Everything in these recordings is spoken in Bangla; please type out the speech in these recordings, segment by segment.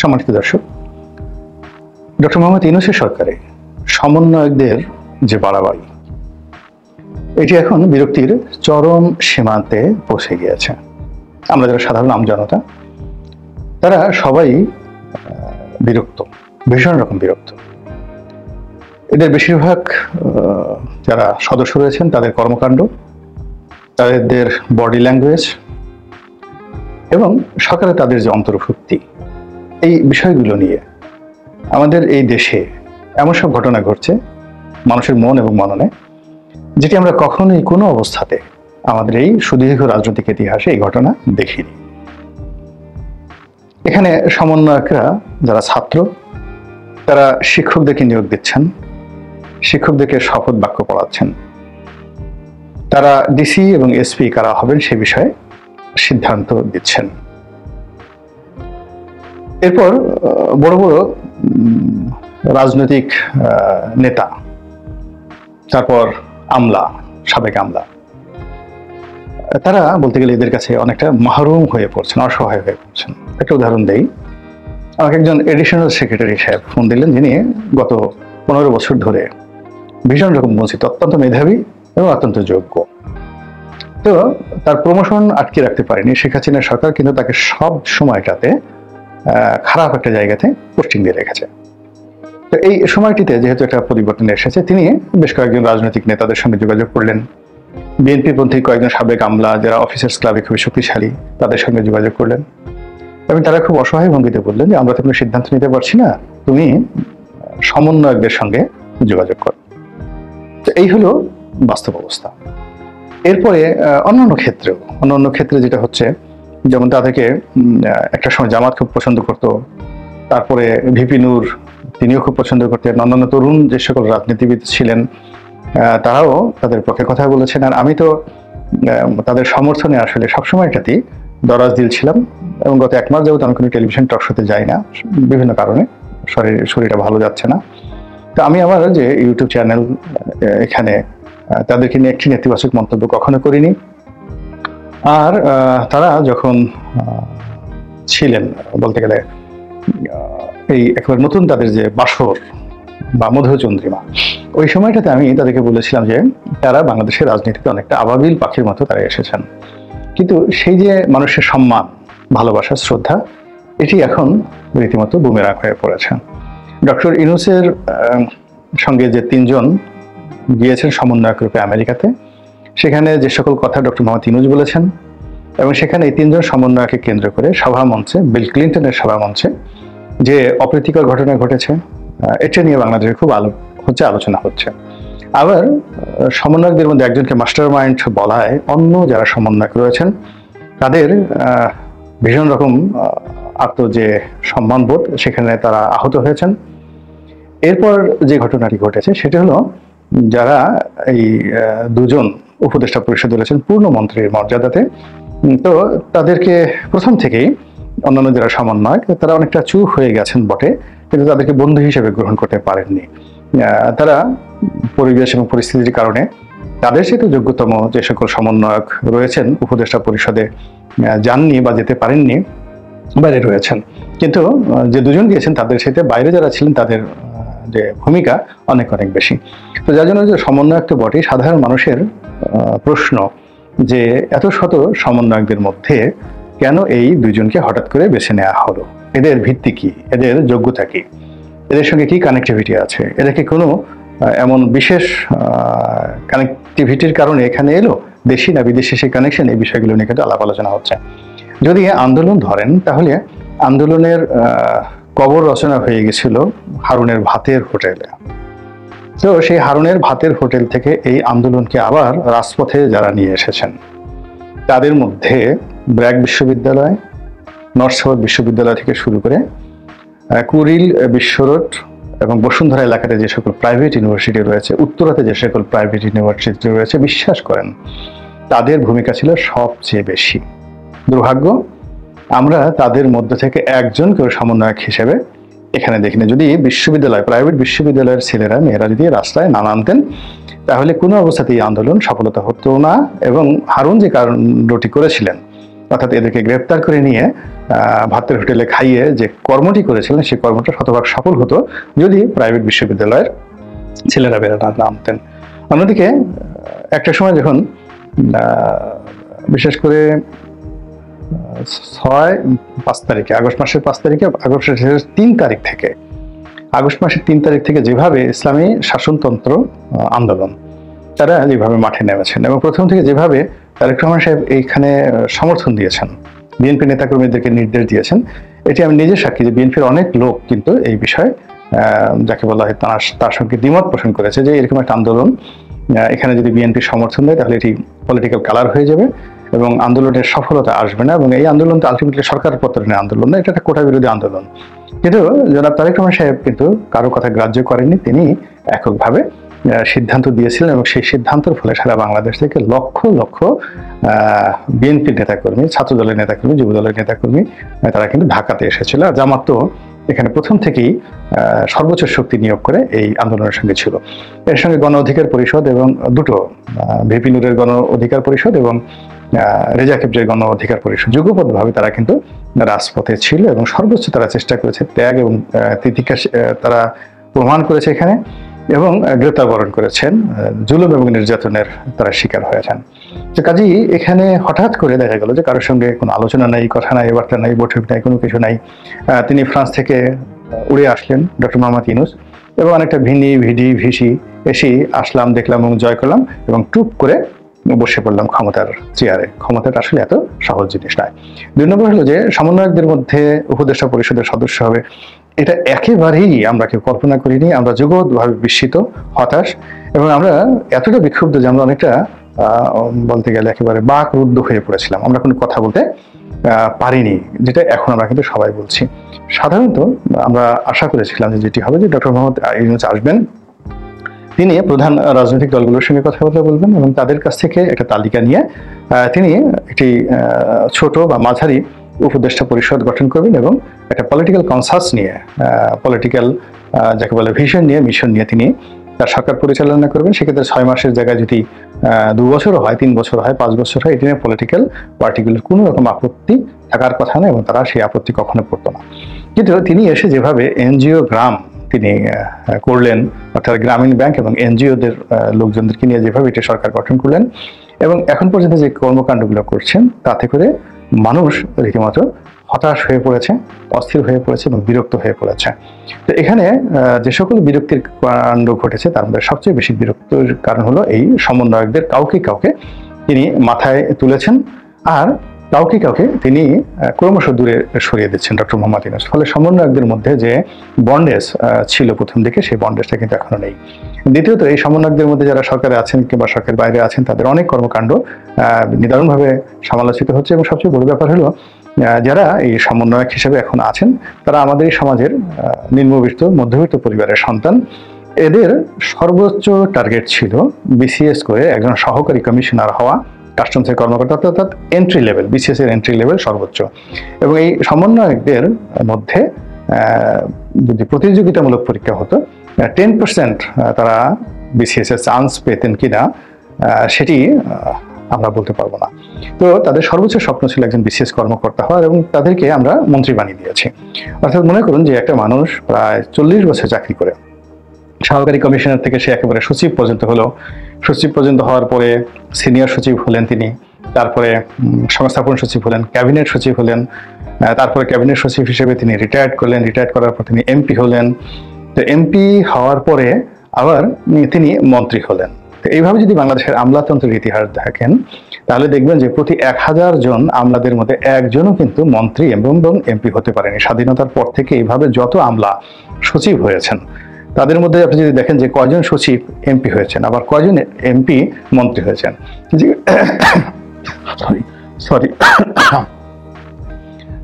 সম্মানিত দর্শক, ডক্টর মোহাম্মদ ইউনূসের সরকারে সমন্বয়কদের যে বাড়াবাড়ি, এটি এখন বিরক্তির চরম সীমান্তে পৌঁছে গিয়েছে। আমরা যারা সাধারণ আমজনতা, তারা সবাই বিরক্ত, ভীষণ রকম বিরক্ত। এদের বেশিরভাগ যারা সদস্য রয়েছেন তাদের কর্মকাণ্ড, তাদের বডি ল্যাঙ্গুয়েজ এবং সরকারে তাদের যে অন্তর্ভুক্তি, এই বিষয়গুলো নিয়ে আমাদের এই দেশে এমন সব ঘটনা ঘটছে মানুষের মন এবং মননে, যেটি আমরা কখনোই কোনো অবস্থাতে আমাদের এই সুদীর্ঘ রাজনৈতিক ইতিহাসে এই ঘটনা দেখিনি। এখানে সমন্বয়করা যারা ছাত্র, তারা শিক্ষকদেরকে নিয়োগ দিচ্ছেন, শিক্ষকদেরকে শপথ বাক্য পড়াচ্ছেন, তারা ডিসি এবং এসপি কারা হবেন সে বিষয়ে সিদ্ধান্ত দিচ্ছেন। এরপর বড় বড় রাজনৈতিক নেতা, তারপর আমলা, সাবেক আমলা, তারা বলতে গেলে এদের কাছে অনেকটা মাহরুম হয়ে পড়ছেন, অসহায় হয়ে পড়ছেন। একটা উদাহরণ দেই, আমাকে একজন এডিশনাল সেক্রেটারি সাহেব ফোন দিলেন, যিনি গত 15 বছর ধরে ভীষণ রকম বঞ্চিত, অত্যন্ত মেধাবী এবং অত্যন্ত যোগ্য। তো তার প্রমোশন আটকে রাখতে পারেনি শেখ হাসিনা সরকার, কিন্তু তাকে সব সময়টাতে খারাপ একটা জায়গাতে পোস্টিং দিয়ে রেখেছে। তো এই সময়টিতে যেহেতু একটা পরিবর্তন এসেছে, তিনি বেশ কয়েকজন রাজনৈতিক নেতাদের সঙ্গে যোগাযোগ করলেন। বিএনপিপন্থী কয়েকজন সাবেক আমলা যারা অফিসার্স ক্লাবে খুবই শক্তিশালী, তাদের সঙ্গে যোগাযোগ করলেন এবং তারা খুব অসহায় ভঙ্গিতে বললেন যে আমরা তো কোনো সিদ্ধান্ত নিতে পারছি না, তুমি সমন্বয়কদের সঙ্গে যোগাযোগ করো। তো এই হলো বাস্তব অবস্থা। এরপরে অন্যান্য ক্ষেত্রে যেটা হচ্ছে, যেমন তাদেরকে একটা সময় জামাত খুব পছন্দ করত, তারপরে ভিপি নূর তিনিও খুব পছন্দ করতেন, অন্যান্য তরুণ যে সকল রাজনীতিবিদ ছিলেন তারাও তাদের পক্ষে কথা বলেছেন। আর আমি তো তাদের সমর্থনে আসলে সবসময়টাতেই দরাজ দিল ছিলাম এবং গত 1 মাস যাবত আমি কোনো টেলিভিশন টক শোতে যাই না, বিভিন্ন কারণে শরীরটা ভালো যাচ্ছে না। তো আমি আমার যে ইউটিউব চ্যানেল, এখানে তাদেরকে নিয়ে একটি নেতিবাচক মন্তব্য কখনো করিনি। আর তারা যখন ছিলেন বলতে গেলে এই একেবারে নতুন তাদের যে বাসর বা মধুচন্দ্রিমা, ওই সময়টাতে আমি তাদেরকে বলেছিলাম যে তারা বাংলাদেশের রাজনীতিতে অনেকটা আবাবিল পাখির মতো তারা এসেছেন, কিন্তু সেই যে মানুষের সম্মান, ভালোবাসা, শ্রদ্ধা, এটি এখন রীতিমতো বুমেরাং হয়ে পড়েছে। ডক্টর ইউনূসের সঙ্গে যে 3 জন গিয়েছেন সমন্বয়ক রূপে আমেরিকাতে, সেখানে যে সকল কথা ডক্টর মোহাম্মদ ইউনূস বলেছেন এবং সেখানে এই 3 জন সমন্বয়কে কেন্দ্র করে সভামঞ্চে, বিল ক্লিন্টনের সভামঞ্চে যে অপ্রীতিকর ঘটনা ঘটেছে, এটা নিয়ে বাংলাদেশে খুব আলোচনা হচ্ছে। আবার সমন্বয়কদের মধ্যে একজনকে মাস্টার মাইন্ড বলায় অন্য যারা সমন্বয়ক রয়েছেন তাদের ভীষণ রকম যে সম্মানবোধ, সেখানে তারা আহত হয়েছেন। এরপর যে ঘটনাটি ঘটেছে সেটা হলো, যারা এই 2 জন উপদেষ্টা পরিষদে রয়েছেন পূর্ণ মন্ত্রীর মর্যাদাতে, তো তাদেরকে প্রথম থেকেই অন্যান্য যারা সমন্বয়ক তারা অনেকটা চুপ হয়ে গেছেন বটে, কিন্তু তাদেরকে বন্ধু হিসেবে গ্রহণ করতে পারেননি। তারা পরিবেশ এবং পরিস্থিতির কারণে তাদের সাথে যোগ্যতম যে সকল সমন্বয়ক রয়েছেন উপদেষ্টা পরিষদে যাননি বা যেতে পারেননি, বাইরে রয়েছেন। কিন্তু যে 2 জন গিয়েছেন তাদের সাথে বাইরে যারা ছিলেন তাদের যে ভূমিকা অনেক বেশি। তো যার জন্য যে সমন্বয়ক তো বটেই, সাধারণ মানুষের প্রশ্ন যে এত শত সমন্বয়কদের মধ্যে কেন এই 2 জনকে হঠাৎ করে বেছে নেওয়া হলো, এদের ভিত্তি কি, এদের যোগ্যতা কি, এদের সঙ্গে কি কানেক্টিভিটি আছে, এদের কি কোনো এমন বিশেষ কানেক্টিভিটির কারণে এখানে এলো, দেশি না বিদেশি সেই কানেকশন, এই বিষয়গুলো নিয়ে কিন্তু আলাপ আলোচনা হচ্ছে। যদি আন্দোলন ধরেন, তাহলে আন্দোলনের কবর রচনা হয়ে গেছিল হারুনের ভাতের হোটেলে। তো সেই হারুনের ভাতের হোটেল থেকে এই আন্দোলনকে আবার রাজপথে যারা নিয়ে এসেছেন, তাদের মধ্যে ব্র্যাক বিশ্ববিদ্যালয়, নর্থ সাউথ বিশ্ববিদ্যালয় থেকে শুরু করে কুড়িল, বিশ্বরোড এবং বসুন্ধরা এলাকাতে যে সকল প্রাইভেট ইউনিভার্সিটি রয়েছে, উত্তরাতে যে সকল প্রাইভেট ইউনিভার্সিটি রয়েছে, বিশ্বাস করেন তাদের ভূমিকা ছিল সবচেয়ে বেশি। দুর্ভাগ্য, আমরা তাদের মধ্য থেকে একজনকেও সমন্বয়ক হিসেবে এখানে দেখিনি। যদি বিশ্ববিদ্যালয়, প্রাইভেট বিশ্ববিদ্যালয়ের ছেলেরা মেয়েরা যদি রাস্তায় না নামতেন, তাহলে কোনো অবস্থাতেই আন্দোলন সফলতা হতো না। এবং হারুন যে কাণ্ডটি করেছিলেন, অর্থাৎ এদেরকে গ্রেপ্তার করে নিয়ে ভাতের হোটেলে খাইয়ে যে কর্মটি করেছিলেন সেই কর্মটা শতভাগ সফল হতো যদি প্রাইভেট বিশ্ববিদ্যালয়ের ছেলেরা বেরোনা নামতেন। অন্যদিকে একটা সময় যখন বিশেষ করে 5 তারিখে আগস্ট মাসের 5 তারিখে আগস্ট মাসের 3 তারিখ থেকে যেভাবে ইসলামী শাসনতন্ত্র আন্দোলন তারা যেভাবে মাঠে নেমেছেন এবং প্রথম থেকে যেভাবে তারেক রহমান সাহেব এইখানে সমর্থন দিয়েছেন, বিএনপি নেতাকর্মীদেরকে নির্দেশ দিয়েছেন, এটি আমি নিজে সাক্ষী যে বিএনপির অনেক লোক কিন্তু এই বিষয়ে যাকে বলা হয় তার সঙ্গে দ্বিমত পোষণ করেছে যে এরকম একটা আন্দোলন এখানে যদি বিএনপি সমর্থন দেয় তাহলে এটি পলিটিক্যাল কালার হয়ে যাবে এবং আন্দোলনের সফলতা আসবে না এবং এই আন্দোলন তো আলটিমেটলি সরকার পতনের আন্দোলন না, এটা একটা কোটা বিরোধী আন্দোলন। কিন্তু জনাব তারেক রহমান সাহেব কিন্তু কারো কথা গ্রাহ্য করেননি, তিনি এককভাবে সিদ্ধান্ত দিয়েছিলেন এবং সেই সিদ্ধান্তের ফলে সারা বাংলাদেশ থেকে লক্ষ লক্ষ বিএনপির নেতাকর্মী, ছাত্র দলের নেতাকর্মী, যুব দলের নেতাকর্মী তারা কিন্তু ঢাকাতে এসেছিল। আর জামাত তো এখানে প্রথম থেকেই সর্বোচ্চ শক্তি নিয়োগ করে এই আন্দোলনের সঙ্গে ছিল। এর সঙ্গে গণ অধিকার পরিষদ এবং দুটো ভিপি নুরের গণ অধিকার পরিষদ এবং রেজা কেবজের গণ অধিকার পরিষদ যুগপৎভাবে তারা কিন্তু রাজপথে ছিল এবং সর্বোচ্চ তারা চেষ্টা করেছে, ত্যাগ এবং তিতিক্ষা তারা প্রমাণ করেছে এখানে এবং গ্রেপ্তার বরণ করেছেন, জুলুম এবং নির্যাতনের তারা শিকার হয়েছেন। তো কাজেই এখানে হঠাৎ করে দেখা গেল যে কারোর সঙ্গে কোনো আলোচনা নাই, কথা নাই, বার্তা নাই, বৈঠক নাই, কোনো কিছু নাই। তিনি ফ্রান্স থেকে উড়ে আসলেন ডক্টর মোহাম্মদ ইউনূস এবং অনেকটা ভিসি এসেই আসলাম, দেখলাম এবং জয় করলাম এবং টুপ করে বসে পড়লাম ক্ষমতার চেয়ারে। ক্ষমতাটা আসলে এত সহজ জিনিস নয়। 2 নম্বর হলো যে সমন্বয়কদের মধ্যে উপদেষ্টা পরিষদের সদস্য হবে, এটা একেবারেই আমরা কেউ কল্পনা করিনি। আমরা জগৎভাবে বিস্মিত, হতাশ এবং আমরা এতটা বিক্ষুব্ধ যে আমরা অনেকটা বলতে গেলে একেবারে বাকরুদ্ধ হয়ে পড়েছিলাম। আমরা কোনো কথা বলতে পারিনি, যেটা এখন আমরা কিন্তু সবাই বলছি। সাধারণত আমরা আশা করেছিলাম যে যেটি হবে যে ডক্টর মোহাম্মদ ইউনূস আসবেন, তিনি প্রধান রাজনৈতিক দলগুলোর সঙ্গে কথাবার্তা বলবেন এবং তাদের কাছ থেকে একটা তালিকা নিয়ে তিনি একটি ছোট বা মাঝারি উপদেষ্টা পরিষদ গঠন করবেন এবং একটা পলিটিক্যাল কনসাস নিয়ে, পলিটিক্যাল যাকে বলে ভিশন নিয়ে, মিশন নিয়ে তিনি তার সরকার পরিচালনা করবেন। সেক্ষেত্রে 6 মাসের জায়গায় যদি 2 বছরও হয়, 3 বছর হয়, 5 বছর হয়, এটি নিয়ে পলিটিক্যাল পার্টিগুলোর কোনো রকম আপত্তি থাকার কথা না এবং তারা সেই আপত্তি কখনো করতো না। কিন্তু তিনি এসে যেভাবে এনজিও গ্রাম তিনি করলেন, অর্থাৎ গ্রামীণ ব্যাংক এবং এনজিওদের লোকজনদেরকে নিয়ে যেভাবে এটি সরকার গঠন করলেন এবং এখন পর্যন্ত যে কর্মকাণ্ডগুলো করছেন তাতে করে মানুষ রীতিমতো হতাশ হয়ে পড়েছে, অস্থির হয়ে পড়েছে এবং বিরক্ত হয়ে পড়েছে। তো এখানে যে সকল বিরক্তির কাণ্ড ঘটেছে তার মধ্যে সবচেয়ে বেশি বিরক্তির কারণ হলো এই সমন্বয়কদের কাউকে তিনি মাথায় তুলেছেন আর কাউকে তিনি ক্রমশ দূরে সরিয়ে দিচ্ছেন ডক্টর মোহাম্মদ ইউনূস। ফলে সমন্বয়কদের মধ্যে যে বন্ডেজ ছিল প্রথম দিকে, সেই বন্ডেজটা কিন্তু এখনো নেই। দ্বিতীয়ত এই সমন্বয়কদের মধ্যে যারা সরকারে আছেন কিংবা সরকারের বাইরে আছেন তাদের অনেক কর্মকাণ্ড নিদারুণভাবে সমালোচিত হচ্ছে এবং সবচেয়ে বড় ব্যাপার হলো যারা এই সমন্বয়ক হিসেবে এখন আছেন তারা আমাদের এই সমাজের নিম্নবিত্ত মধ্যবিত্ত পরিবারের সন্তান। এদের সর্বোচ্চ টার্গেট ছিল বিসিএস করে একজন সহকারী কমিশনার হওয়া, কাস্টমসের কর্মকর্তা, অর্থাৎ এন্ট্রি লেভেল, বিসিএস এর এন্ট্রি লেভেল সর্বোচ্চ। এবং এই সমন্বয়কদের মধ্যে যদি প্রতিযোগিতামূলক পরীক্ষা হতো 10% তারা বিসিএস এর চান্স পেতেন কিনা সেটি আমরা বলতে পারবো না। তো তাদের সর্বোচ্চ স্বপ্ন ছিল একজন বিসিএস কর্মকর্তা হওয়ার এবং তাদেরকে আমরা মন্ত্রী বানিয়ে দিয়েছি। অর্থাৎ মনে করুন যে একটা মানুষ প্রায় 40 বছর চাকরি করে সহকারী কমিশনার থেকে সে একেবারে সচিব পর্যন্ত হলো, সচিব পর্যন্ত হওয়ার পরে সিনিয়র সচিব হলেন তিনি, তারপরে সংস্থাপন সচিব হলেন, ক্যাবিনেট সচিব হলেন, তারপরে ক্যাবিনেট সচিব হিসেবে তিনি রিটায়ার্ড করলেন, রিটায়ার্ড করার পর তিনি এমপি হলেন। তো এমপি হওয়ার পরে আবার তিনি মন্ত্রী হলেন। তো এইভাবে যদি বাংলাদেশের আমলাতন্ত্রের ইতিহাস দেখেন তাহলে দেখবেন যে প্রতি 1000 জন আমলাদের মধ্যে একজনও কিন্তু মন্ত্রী এবং এমপি হতে পারেনি। স্বাধীনতার পর থেকে এইভাবে যত আমলা সচিব হয়েছেন তাদের মধ্যে আপনি যদি দেখেন যে কয়জন সচিব এমপি হয়েছেন, আবার কয়জন এমপি মন্ত্রী হয়েছেন।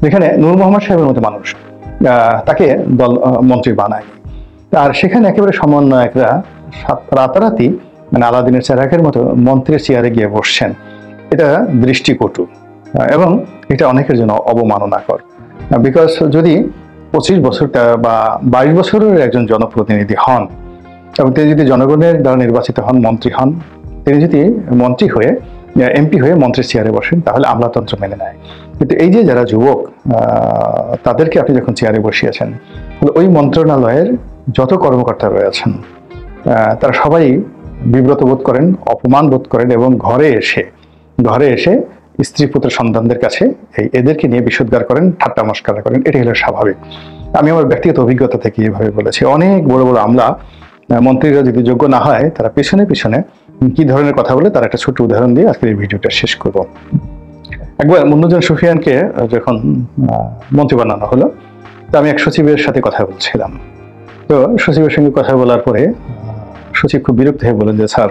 যেখানে নূর মোহাম্মদ সাহেবের মতো মানুষ তাকে দল মন্ত্রী বানায়নি, আর সেখানে একেবারে সমন্বয়করা রাতারাতি মানে আলাদিনের চেরাগের মতো মন্ত্রীর চেয়ারে গিয়ে বসছেন। এটা দৃষ্টিকটু এবং এটা অনেকের জন্য অবমাননাকর। বিকজ যদি 25 বছর বা 22 বছরের একজন জনপ্রতিনিধি হন এবং তিনি যদি জনগণের দ্বারা নির্বাচিত হন, মন্ত্রী হন, তিনি যদি মন্ত্রী হয়ে এমপি হয়ে মন্ত্রীর চেয়ারে বসেন তাহলে আমলাতন্ত্র মেনে নেয়। কিন্তু এই যে যারা যুবক, তাদেরকে আপনি যখন চেয়ারে বসিয়েছেন, ওই মন্ত্রণালয়ের যত কর্মকর্তা রয়েছেন তারা সবাই বিব্রত বোধ করেন, অপমান বোধ করেন, এবং ঘরে এসে স্ত্রী পুত্র সন্তানদের কাছে এদেরকে নিয়ে বিশুদ্ধার করেন, ঠাট্টা মস্করা করেন। এটি হলো স্বাভাবিক। আমি আমার ব্যক্তিগত অভিজ্ঞতা থেকে এভাবে বলেছি। অনেক বড় বড় আমলা, মন্ত্রীরা যদি যোগ্য না হয়, তারা পিছনে কি ধরনের কথা বলে, তার একটা ছোট্ট উদাহরণ দিয়ে আজকের এই ভিডিওটা শেষ করব। একবার মুন্নুজান সুফিয়ানকে যখন মন্ত্রী বানানো হলো, তো আমি এক সচিবের সাথে কথা বলছিলাম। তো সচিবের সঙ্গে কথা বলার পরে সচিব খুব বিরক্ত হয়ে বলেন যে, স্যার,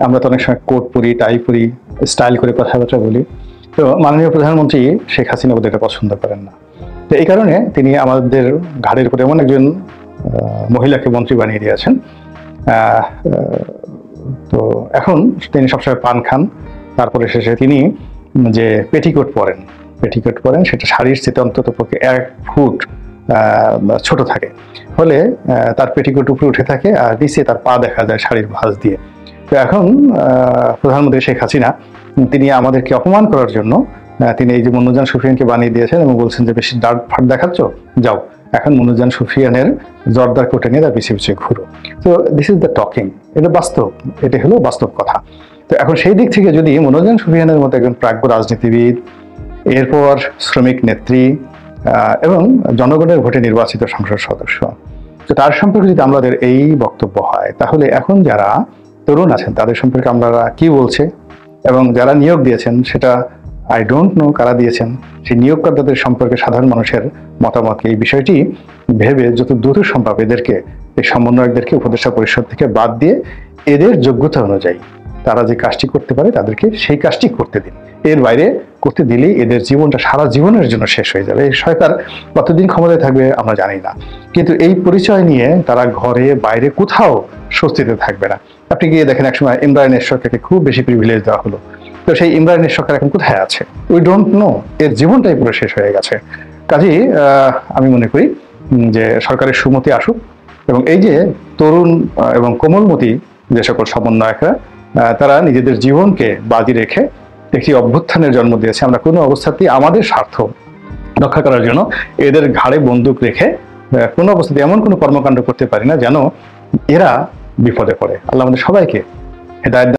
আমরা তো অনেক সময় কোট পরি, টাই পরি, স্টাইল করে কথাবার্তা বলি, তো মাননীয় প্রধানমন্ত্রী শেখ হাসিনা বোধহয় এটা পছন্দ করেন না। তো এই কারণে তিনি আমাদের ঘাড়ের উপরে এমন একজন মহিলাকে মন্ত্রী বানিয়ে দিয়েছেন। তো এখন তিনি সবসময় পান খান, তারপরে শেষে তিনি যে পেটিকোট পরেন, সেটা শাড়ির চেয়ে অন্তত পক্ষে 1 ফুট ছোট থাকে, ফলে তার পেটিকোট উপরে উঠে থাকে আর নিচে তার পা দেখা যায় শাড়ির ভাঁজ দিয়ে। তো এখন প্রধানমন্ত্রী শেখ হাসিনা তিনি আমাদেরকে অপমান করার জন্য তিনি এই যে মুন্নুজান সুফিয়ানকে বানিয়ে দিয়েছেন এবং বলছেন যে বেশি ডার্ট ফাট দেখাচ্ছ, যাও এখন মুন্নুজান সুফিয়ানের জর্দার কোটে নিয়ে তার পিছিয়ে ঘুরো। তো দিস ইজ দ্য টকিং, এটা বাস্তব, এটা হলো বাস্তব কথা। তো এখন সেই দিক থেকে যদি মুন্নুজান সুফিয়ানের মতো একজন প্রাজ্ঞ রাজনীতিবিদ, এরপর শ্রমিক নেত্রী এবং জনগণের ভোটে নির্বাচিত সংসদ সদস্য, তো তার সম্পর্কে যদি আমাদের এই বক্তব্য হয়, তাহলে এখন যারা তরুণ আছেন তাদের সম্পর্কে আমরা কি বলছে, এবং যারা নিয়োগ দিয়েছেন সেটা আই ডোন্ট নো কারা দিয়েছেন, সেই নিয়োগকর্তাদের সম্পর্কে সাধারণ মানুষের মতামত এই বিষয়টি ভেবে যত দ্রুত সম্ভব এদেরকে, এই সমন্বয়কদেরকে উপদেষ্টা পরিষদ থেকে বাদ দিয়ে এদের যোগ্যতা অনুযায়ী তারা যে কাজটি করতে পারে তাদেরকে সেই কাজটি করতে দিন। এর বাইরে করতে দিলেই এদের জীবনটা সারা জীবনের জন্য শেষ হয়ে যাবে। এই সরকার কতদিন ক্ষমতায় থাকবে আমরা জানি না, কিন্তু এই পরিচয় নিয়ে তারা ঘরে বাইরে কোথাও স্বস্তিতে থাকবে না। আপনি গিয়ে দেখেন, একসময় ইমরানের সরকারকে খুব বেশি প্রিভিলেজ দেওয়া হলো, তো সেই ইমরানের সরকার এখন কোথায় আছে উই ডোন্ট নো, এর জীবনটাই পুরো শেষ হয়ে গেছে। কাজেই আমি মনে করি যে সরকারের সুমতি আসুক, এবং এই যে তরুণ এবং কোমলমতি যে সকল সমন্বয়করা তারা নিজেদের জীবনকে বাজি রেখে একটি অভ্যুত্থানের জন্ম দিয়েছে, আমরা কোনো অবস্থাতেই আমাদের স্বার্থ রক্ষা করার জন্য এদের ঘাড়ে বন্দুক রেখে কোনো অবস্থাতে এমন কোনো কর্মকাণ্ড করতে পারি না যেন এরা বিপদে পড়ে। আল্লাহ আমাদের সবাইকে হেদায়েত